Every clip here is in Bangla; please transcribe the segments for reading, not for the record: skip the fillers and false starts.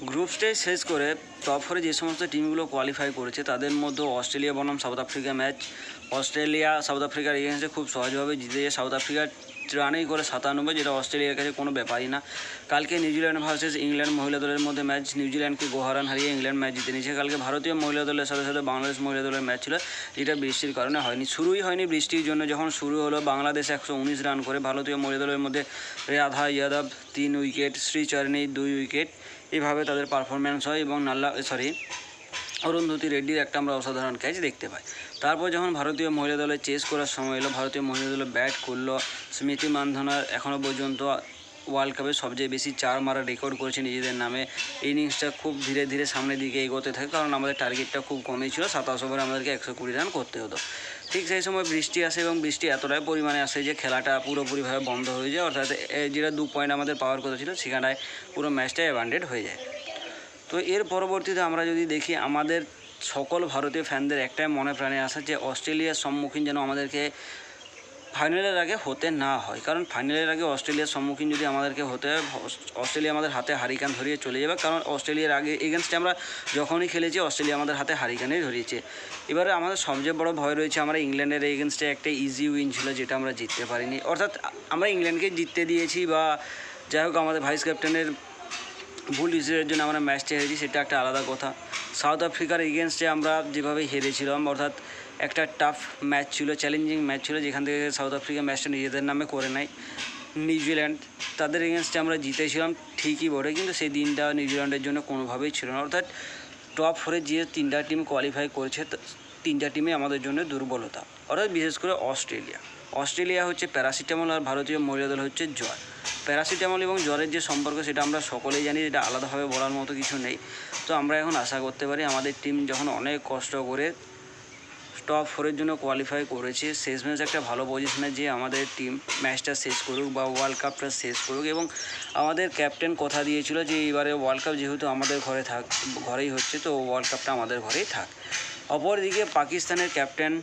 গ্রুপ স্টেজ শেষ করে টপ ফোরে যে সমস্ত টিমগুলো কোয়ালিফাই করেছে তাদের মধ্যে অস্ট্রেলিয়া বনাম south Africa match Australia south আফ্রিকার এগেন্সে খুব সহজভাবে জিতে যায়। সাউথ আফ্রিকার রানেই করে 97, যেটা অস্ট্রেলিয়ার কাছে কোনো ব্যাপারই না। কালকে নিউজিল্যান্ড ভার্সেস ইংল্যান্ড মহিলা দলের মধ্যে ম্যাচ, নিউজিল্যান্ডকে গোহারান হারিয়ে ইংল্যান্ড ম্যাচ জিতে নিয়েছে। কালকে ভারতীয় মহিলা দলের সাথে সাথে বাংলাদেশ মহিলা দলের ম্যাচ ছিল, যেটা বৃষ্টির কারণে হয়নি, শুরুই হয়নি বৃষ্টির জন্য। যখন শুরু হলো বাংলাদেশ 119 রান করে, ভারতীয় মহিলা দলের মধ্যে রাধা ইয়াদব 3 উইকেট, শ্রীচরণী 2 উইকেট, এভাবে তাদের পারফরম্যান্স হয় এবং অরুন্ধতী রেড্ডির একটা আমরা অসাধারণ ক্যাচ দেখতে পাই। তারপর যখন ভারতীয় মহিলা দলের চেস করার সময় এলো, ভারতীয় মহিলা দলে ব্যাট করলো স্মৃতি মান্ধানার এখনও পর্যন্ত ওয়ার্ল্ড কাপে সবচেয়ে বেশি 4 মারা রেকর্ড করেছে নিজেদের নামে। ইনিংসটা খুব ধীরে ধীরে সামনের দিকে এগোতে থাকে, কারণ আমাদের টার্গেটটা খুব কমই ছিল, 27 ওভারে আমাদেরকে 120 রান করতে হতো। ঠিক সেই সময় বৃষ্টি আসে এবং বৃষ্টি এতটাই পরিমাণে আসে যে খেলাটা পুরোপুরিভাবে বন্ধ হয়ে যায়, অর্থাৎ যেটা 2 পয়েন্ট আমাদের পাওয়ার কথা ছিল সেখানটায় পুরো ম্যাচটা অ্যাবান্ডেড হয়ে যায়। তো এর পরবর্তীতে আমরা যদি দেখি, আমাদের সকল ভারতীয় ফ্যানদের একটাই মনে প্রাণে আসা যে অস্ট্রেলিয়ার সম্মুখীন যেন আমাদেরকে ফাইনালের আগে হতে না হয়, কারণ ফাইনালের আগে অস্ট্রেলিয়ার সম্মুখীন যদি আমাদেরকে হতে হয়, অস্ট্রেলিয়া আমাদের হাতে হারিকেন ধরিয়ে চলে যাবে, কারণ অস্ট্রেলিয়ার আগে এগেনস্টে আমরা যখনই খেলেছি অস্ট্রেলিয়া আমাদের হাতে হারিকেনই ধরিয়েছে। এবারে আমাদের সবচেয়ে বড় ভয় রয়েছে, আমরা ইংল্যান্ডের এগেনস্টে একটা ইজি উইন ছিল যেটা আমরা জিততে পারিনি, অর্থাৎ আমরা ইংল্যান্ডকে জিততে দিয়েছি, বা যাই হোক আমাদের ভাইস ক্যাপ্টেনের ভুল ডিসিশনের জন্য আমরা ম্যাচটা হেরেছি, সেটা একটা আলাদা কথা। সাউথ আফ্রিকার এগেনস্টে আমরা যেভাবে হেরেছিলাম, অর্থাৎ একটা টাফ ম্যাচ ছিল, চ্যালেঞ্জিং ম্যাচ ছিল, যেখান থেকে সাউথ আফ্রিকা ম্যাচটা নিজেদের নামে করে নেয়। নিউজিল্যান্ড, তাদের এগেনস্টে আমরা জিতেছিলাম ঠিকই বটে, কিন্তু সেই দিনটা নিউজিল্যান্ডের জন্য কোনোভাবেই ছিল না। অর্থাৎ টপ 4-এ যে 3টা টিম কোয়ালিফাই করেছে, 3টা টিমই আমাদের জন্য দুর্বলতা, অর্থাৎ বিশেষ করে অস্ট্রেলিয়া হচ্ছে প্যারাসিটামল আর ভারতীয় মহিলা দল হচ্ছে জ্বর। প্যারাসিটামল এবং জ্বরের যে সম্পর্ক সেটা আমরা সকলেই জানি, এটা আলাদাভাবে বলার মতো কিছু নেই। তো আমরা এখন আশা করতে পারি আমাদের টিম যখন অনেক কষ্ট করে টপ 4-এর জন্য কোয়ালিফাই করেছে, শেষমেশ একটা ভালো পজিশনে যে আমাদের টিম ম্যাচটা শেষ করুক বা ওয়ার্ল্ড কাপটা শেষ করুক। এবং আমাদের ক্যাপ্টেন কথা দিয়েছিল যে এবারে ওয়ার্ল্ড কাপ যেহেতু আমাদের ঘরেই হচ্ছে, তো ওয়ার্ল্ড কাপটা আমাদের ঘরেই থাক। অপরদিকে পাকিস্তানের ক্যাপ্টেন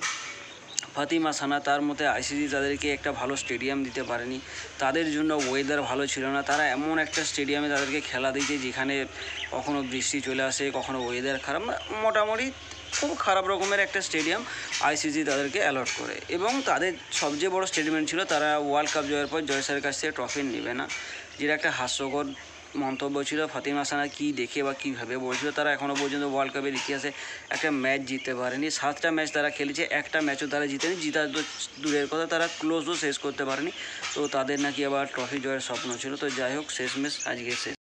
ফাতিমা সানা, তার মতে আইসিসি তাদেরকে একটা ভালো স্টেডিয়াম দিতে পারেনি, তাদের জন্য ওয়েদার ভালো ছিল না, তারা এমন একটা স্টেডিয়ামে তাদেরকে খেলা দিয়েছে যেখানে কখনো বৃষ্টি চলে আসে, কখনো ওয়েদার খারাপ, মোটামুটি খুব খারাপ রকমের একটা স্টেডিয়াম আইসিসি তাদেরকে অ্যালট করে। এবং তাদের সবচেয়ে বড় স্টেটমেন্ট ছিল তারা ওয়ার্ল্ড কাপ জয়ের পর জয় স্যারের কাছ থেকে ট্রফি নেবে না, যেটা একটা হাস্যকর মন্তব্য ছিল। ফাতিমা সানা কী দেখে বা কীভাবে বলছিল, তারা এখনও পর্যন্ত ওয়ার্ল্ড কাপের ইতিহাসে একটা ম্যাচ জিততে পারেনি, 7টা ম্যাচ তারা খেলেছে, একটা ম্যাচও তারা জিতেনি, জিতা তো দূরের কথা, তারা ক্লোজও শেষ করতে পারেনি। তো তাদের নাকি আবার ট্রফি জয়ের স্বপ্ন ছিল। তো যাই হোক, শেষমেশ আজকে শেষ।